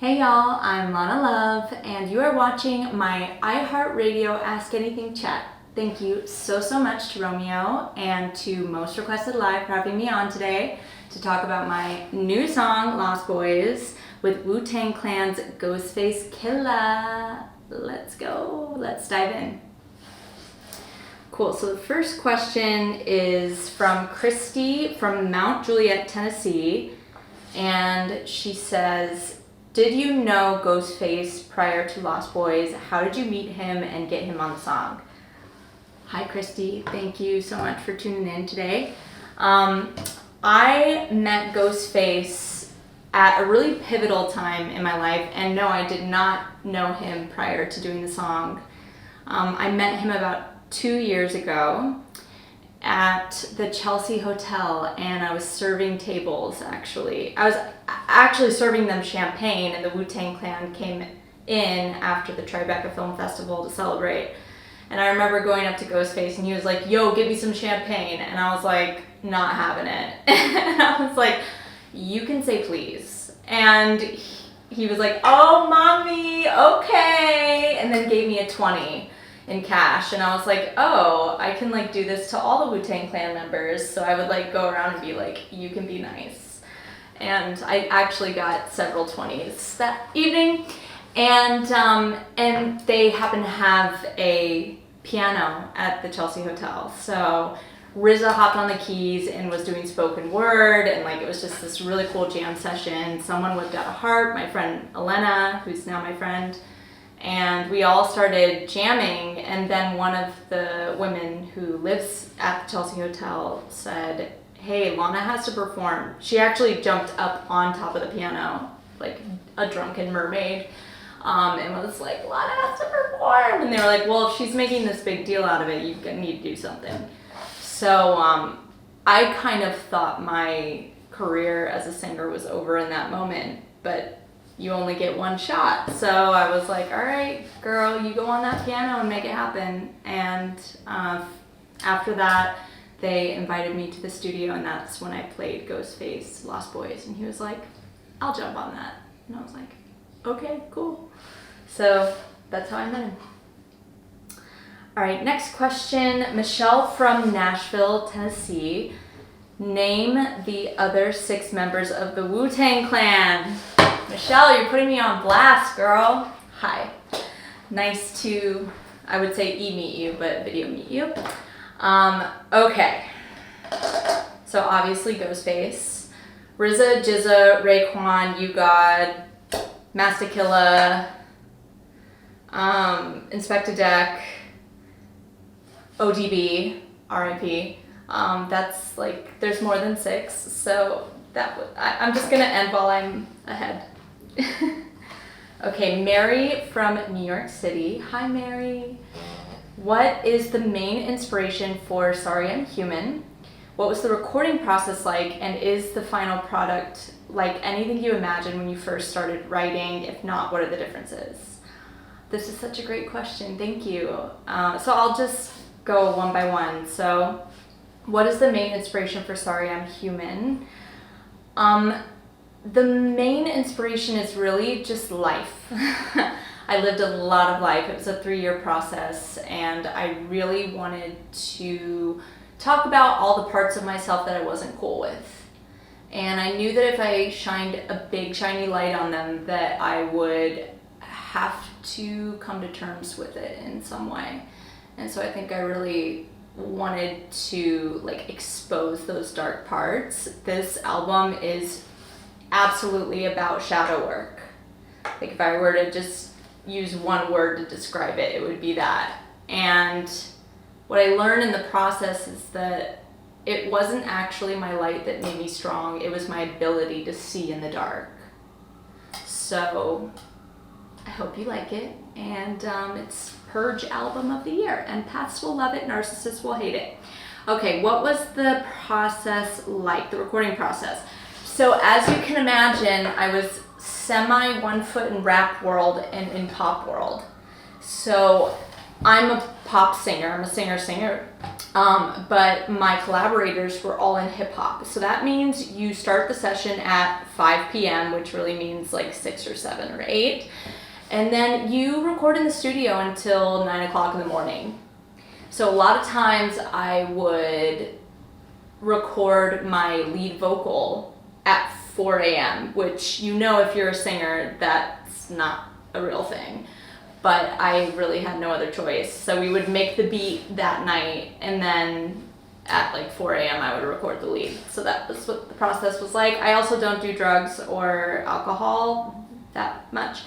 Hey y'all, I'm Lana Love, and you are watching my iHeartRadio Ask Anything Chat. Thank you so much to Romeo and to Most Requested Live for having me on today to talk about my new song, Lost Boys, with Wu-Tang Clan's Ghostface Killah. Let's go, let's dive in. Cool, so the first question is from Christy from Mount Juliet, Tennessee, and she says, did you know Ghostface prior to Lost Boys? How did you meet him and get him on the song? Hi Christy, thank you so much for tuning in today. I met Ghostface at a really pivotal time in my life, and no, I did not know him prior to doing the song. I met him about 2 years ago at the Chelsea Hotel, and I was serving tables actually. I was actually serving them champagne, and the Wu-Tang Clan came in after the Tribeca Film Festival to celebrate. And I remember going up to Ghostface and he was like, yo, give me some champagne. And I was like, not having it. And I was like, you can say please. And he was like, oh, mommy, okay. And then gave me a 20 in cash. And I was like, oh, I can like do this to all the Wu-Tang Clan members. So I would like go around and be like, you can be nice. And I actually got several 20s that evening. And they happened to have a piano at the Chelsea Hotel. So RZA hopped on the keys and was doing spoken word, and like it was just this really cool jam session. Someone whipped out a harp, my friend Lana, who's now my friend, and we all started jamming. And then one of the women who lives at the Chelsea Hotel said, hey, Lana has to perform. She actually jumped up on top of the piano like a drunken mermaid. And was like, Lana has to perform. And they were like, well, if she's making this big deal out of it, you need to do something. So I kind of thought my career as a singer was over in that moment, but you only get one shot. So I was like, all right, girl, you go on that piano and make it happen. And after that, they invited me to the studio, and that's when I played Ghostface, Lost Boys. And he was like, I'll jump on that. And I was like, okay, cool. So that's how I met him. All right, next question. Michelle from Nashville, Tennessee. Name the other 6 members of the Wu-Tang Clan. Michelle, you're putting me on blast, girl. Hi. Nice to, I would say meet you, but video meet you. Okay. So obviously Ghostface. RZA, Jizza, Raekwon, You God, Master Killah, Inspector Deck, ODB, RIP. That's like, there's more than 6, so I'm just gonna end while I'm ahead. Okay, Mary from New York City. Hi, Mary. What is the main inspiration for Sorry I'm Human? What was the recording process like, and is the final product like anything you imagined when you first started writing? If not, what are the differences? This is such a great question, thank you. So I'll just go one by one. So what is the main inspiration for Sorry I'm Human? The main inspiration is really just life. I lived a lot of life. It was a 3-year process, and I really wanted to talk about all the parts of myself that I wasn't cool with. And I knew that if I shined a big shiny light on them, that I would have to come to terms with it in some way. And so I think I really wanted to like expose those dark parts. This album is absolutely about shadow work. Like if I were to just use one word to describe it, it would be that. And what I learned in the process is that it wasn't actually my light that made me strong, it was my ability to see in the dark. So I hope you like it, and it's Purge album of the year, empaths will love it, narcissists will hate it. Okay, what was the process like, the recording process? So as you can imagine, I was semi 1 foot in rap world and in pop world. So I'm a pop singer, I'm a singer, But my collaborators were all in hip hop. So that means you start the session at 5 p.m., which really means like 6 or 7 or 8. And then you record in the studio until 9 o'clock in the morning. So a lot of times I would record my lead vocal at 4 a.m., which, you know, if you're a singer, that's not a real thing. But I really had no other choice. So we would make the beat that night, and then at like 4 a.m. I would record the lead. So that was what the process was like. I also don't do drugs or alcohol that much.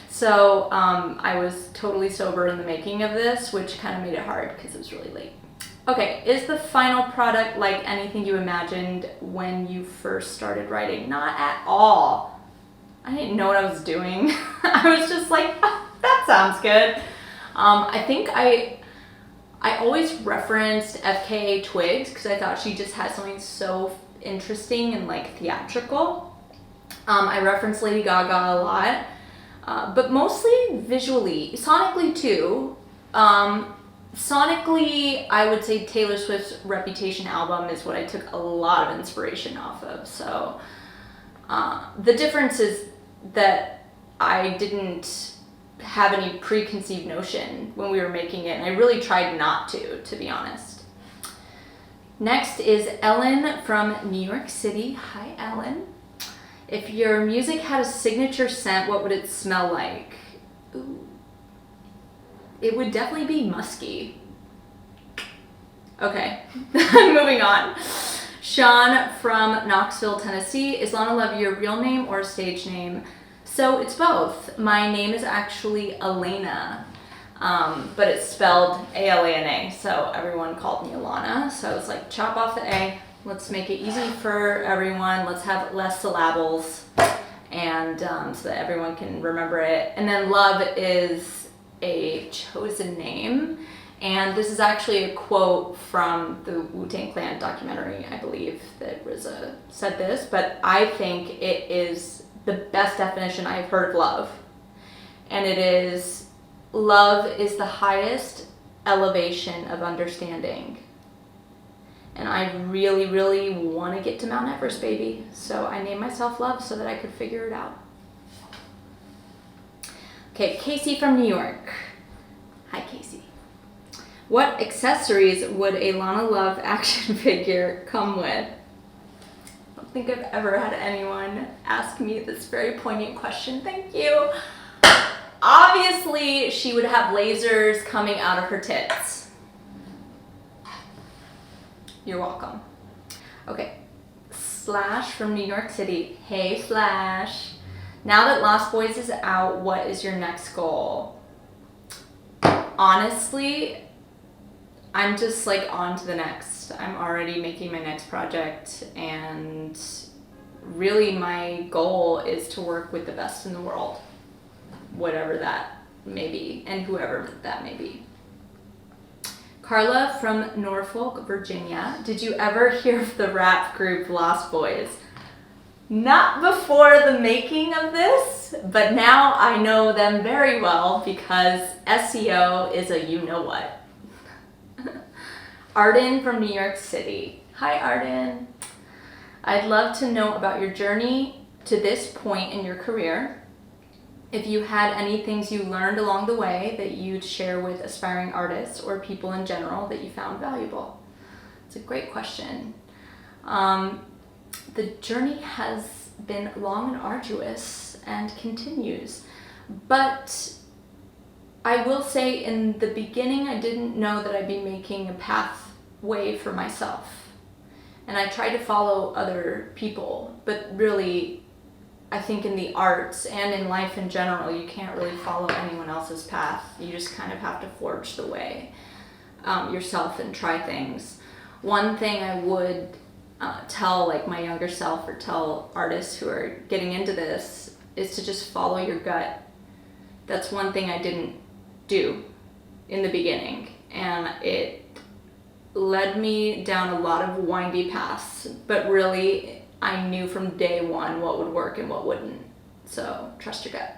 So I was totally sober in the making of this, which kind of made it hard because it was really late. Okay, is the final product like anything you imagined when you first started writing? Not at all. I didn't know what I was doing. I was just like, oh, that sounds good. I think I always referenced FKA Twigs because I thought she just had something so interesting and like theatrical. I referenced Lady Gaga a lot, but mostly visually, sonically too. Sonically, I would say Taylor Swift's Reputation album is what I took a lot of inspiration off of. So the difference is that I didn't have any preconceived notion when we were making it, and I really tried not to be honest. Next is Ellen from New York City. Hi, Ellen. If your music had a signature scent, what would it smell like? Ooh. It would definitely be musky. Okay, moving on. Sean from Knoxville, Tennessee. Is Lana Love your real name or stage name? So it's both. My name is actually Elena, but it's spelled A-L-A-N-A, so everyone called me Alana. So I was like, chop off the A, let's make it easy for everyone, let's have less syllables, and so that everyone can remember it. And then Love is a chosen name, and this is actually a quote from the Wu-Tang Clan documentary, I believe, that RZA said this, but I think it is the best definition I've heard of love. And it is, love is the highest elevation of understanding. And I really, really want to get to Mount Everest, baby. So I named myself Love so that I could figure it out. Okay, Casey from New York. Hi, Casey. What accessories would a Lana Love action figure come with? I don't think I've ever had anyone ask me this very poignant question. Thank you. Obviously, she would have lasers coming out of her tits. You're welcome. Okay, Slash from New York City. Hey, Slash. Now that Lost Boys is out, what is your next goal? Honestly, I'm just like on to the next. I'm already making my next project, and really my goal is to work with the best in the world, whatever that may be, and whoever that may be. Carla from Norfolk, Virginia. Did you ever hear of the rap group Lost Boys? Not before the making of this, but now I know them very well because SEO is a you-know-what. Arden from New York City. Hi, Arden. I'd love to know about your journey to this point in your career. If you had any things you learned along the way that you'd share with aspiring artists or people in general that you found valuable. It's a great question. The journey has been long and arduous and continues, but I will say in the beginning I didn't know that I'd be making a pathway for myself, and I tried to follow other people, but really I think in the arts and in life in general you can't really follow anyone else's path. You just kind of have to forge the way yourself and try things. One thing I would tell like my younger self, or tell artists who are getting into this, is to just follow your gut. That's one thing I didn't do in the beginning, and it led me down a lot of windy paths, but really I knew from day one what would work and what wouldn't. So trust your gut.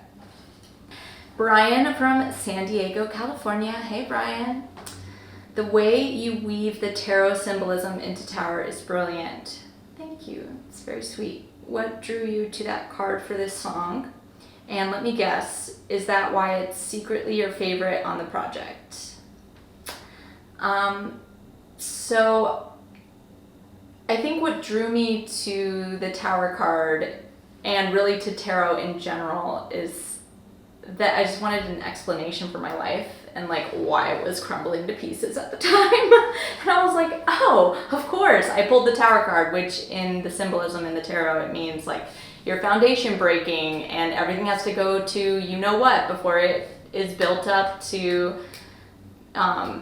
Brian from San Diego, California. Hey, Brian. The way you weave the tarot symbolism into Tower is brilliant. Thank you. It's very sweet. What drew you to that card for this song? And let me guess, is that why it's secretly your favorite on the project? So I think what drew me to the Tower card and really to tarot in general is that I just wanted an explanation for my life and like why it was crumbling to pieces at the time. And I was like, oh, of course. I pulled the Tower card, which in the symbolism in the tarot, it means like your foundation breaking and everything has to go to you know what before it is built up to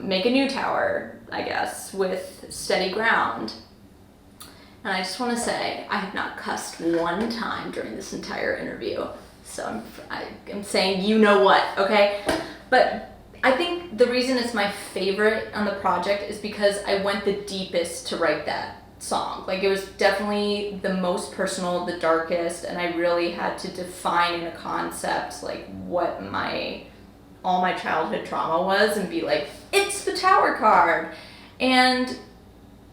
make a new tower, I guess, with steady ground. And I just want to say, I have not cussed one time during this entire interview. So I'm saying you know what, okay? But I think the reason it's my favorite on the project is because I went the deepest to write that song. Like it was definitely the most personal, the darkest, and I really had to define in a concept like what all my childhood trauma was and be like, it's the Tower card. And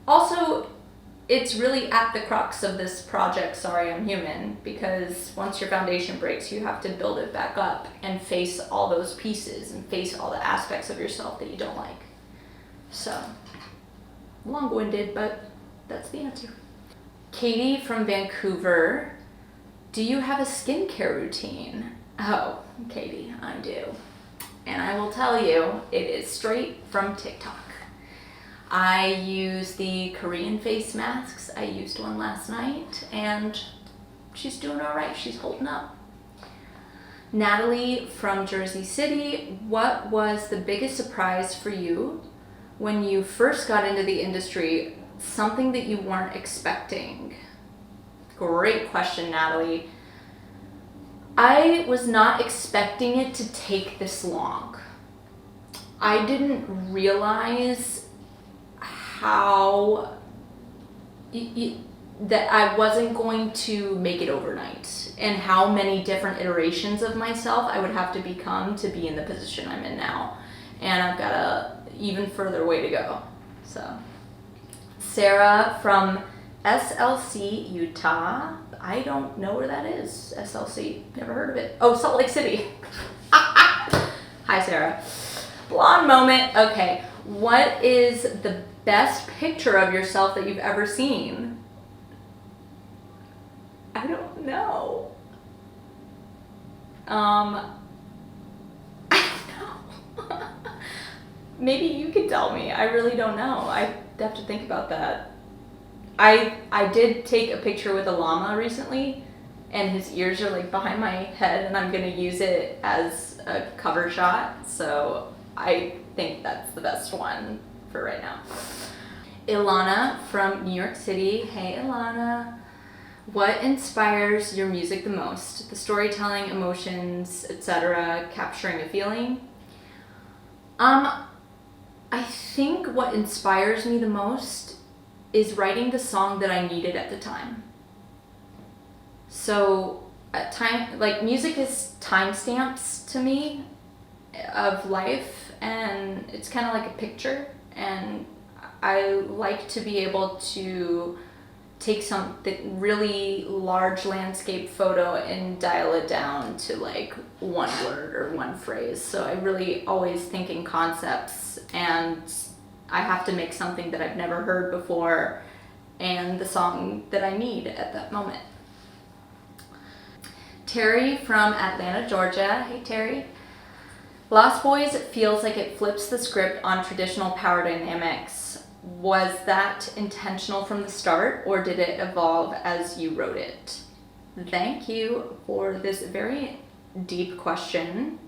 also it's really at the crux of this project, Sorry I'm Human, because once your foundation breaks, you have to build it back up and face all those pieces and face all the aspects of yourself that you don't like. So, long-winded, but that's the answer. Katie from Vancouver, do you have a skincare routine? Oh, Katie, I do. And I will tell you, it is straight from TikTok. I use the Korean face masks. I used one last night and she's doing all right. She's holding up. Natalie from Jersey City, what was the biggest surprise for you when you first got into the industry? Something that you weren't expecting? Great question, Natalie. I was not expecting it to take this long. I didn't realize how that I wasn't going to make it overnight and how many different iterations of myself I would have to become to be in the position I'm in now. And I've got a even further way to go. So, Sarah from SLC, Utah. I don't know where that is. SLC, never heard of it. Oh, Salt Lake City. Hi, Sarah. Blonde moment. Okay, what is the best picture of yourself that you've ever seen? I don't know. I don't know. Maybe you could tell me. I really don't know. I have to think about that. I did take a picture with a llama recently, and his ears are like behind my head, and I'm gonna use it as a cover shot. So I think that's the best one for right now. Ilana from New York City. Hey Ilana. What inspires your music the most? The storytelling, emotions, etc., capturing a feeling? I think what inspires me the most is writing the song that I needed at the time. So at time, like music is timestamps to me of life, and it's kind of like a picture, and I like to be able to take something really large landscape photo and dial it down to like one word or one phrase. So I really always think in concepts, and I have to make something that I've never heard before and the song that I need at that moment. Terry from Atlanta, Georgia. Hey Terry. Lost Boys feels like it flips the script on traditional power dynamics. Was that intentional from the start, or did it evolve as you wrote it? Thank you for this very deep question.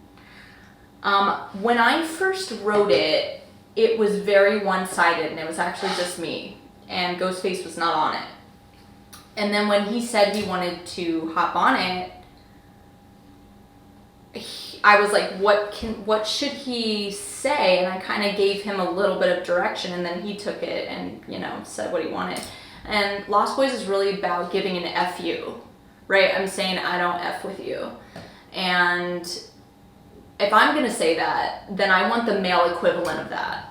When I first wrote it, it was very one-sided, and it was actually just me, and Ghostface was not on it. And then when he said he wanted to hop on it, I was like, what should he say? And I kind of gave him a little bit of direction, and then he took it and, said what he wanted. And Lost Boys is really about giving an F you, right? I'm saying I don't F with you. And if I'm going to say that, then I want the male equivalent of that.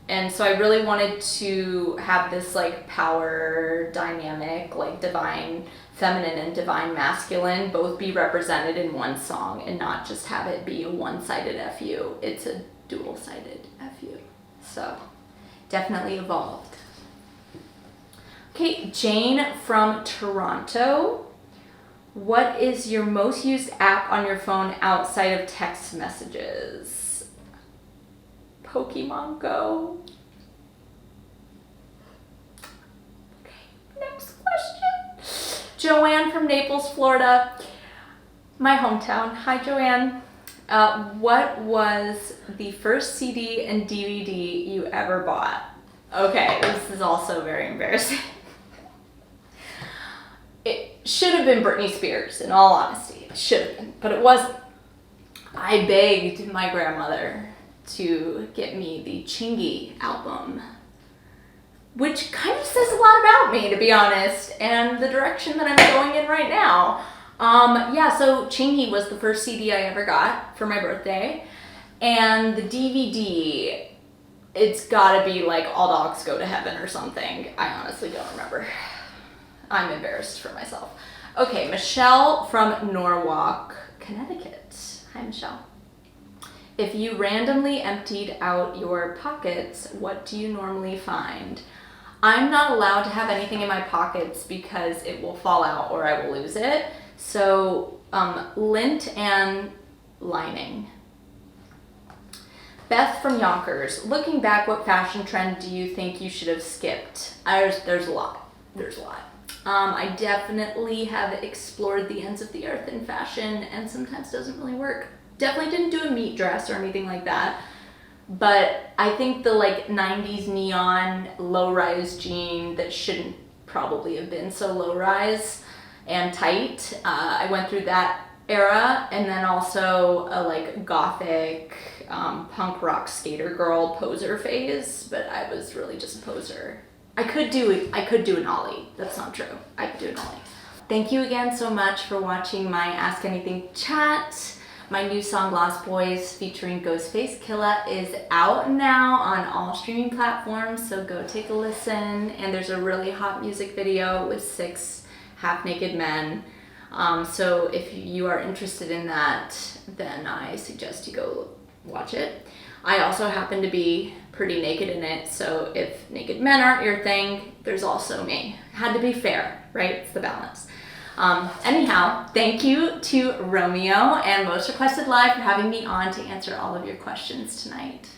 And so I really wanted to have this like power dynamic, like divine feminine and divine masculine, both be represented in one song and not just have it be a one-sided FU. It's a dual-sided FU. So definitely evolved. Okay, Jane from Toronto. What is your most used app on your phone outside of text messages? Pokemon Go. Okay, next question. Joanne from Naples, Florida. My hometown. Hi, Joanne. What was the first CD and DVD you ever bought? Okay, this is also very embarrassing. It should have been Britney Spears, in all honesty. It should have been, but it wasn't. I begged my grandmother to get me the Chingy album, which kind of says a lot about me, to be honest, and the direction that I'm going in right now. Yeah, so Chingy was the first CD I ever got for my birthday, and the DVD, it's gotta be like All Dogs Go to Heaven or something. I honestly don't remember. I'm embarrassed for myself. Okay, Michelle from Norwalk, Connecticut. Hi, Michelle. If you randomly emptied out your pockets, what do you normally find? I'm not allowed to have anything in my pockets because it will fall out or I will lose it. So, lint and lining. Beth from Yonkers. Looking back, what fashion trend do you think you should have skipped? There's a lot. There's a lot. I definitely have explored the ends of the earth in fashion and sometimes doesn't really work. Definitely didn't do a meat dress or anything like that. But I think the like 90s neon low-rise jean that shouldn't probably have been so low-rise and tight. I went through that era, and then also a like gothic punk rock skater girl poser phase, but I was really just a poser. I could do an ollie. That's not true. I could do an ollie. Thank you again so much for watching my Ask Anything chat. My new song Lost Boys featuring Ghostface Killah is out now on all streaming platforms, so go take a listen. And there's a really hot music video with 6 half-naked men. So if you are interested in that, then I suggest you go watch it. I also happen to be pretty naked in it, so if naked men aren't your thing, there's also me. Had to be fair, right? It's the balance. Anyhow, thank you to Romeo and Most Requested Live for having me on to answer all of your questions tonight.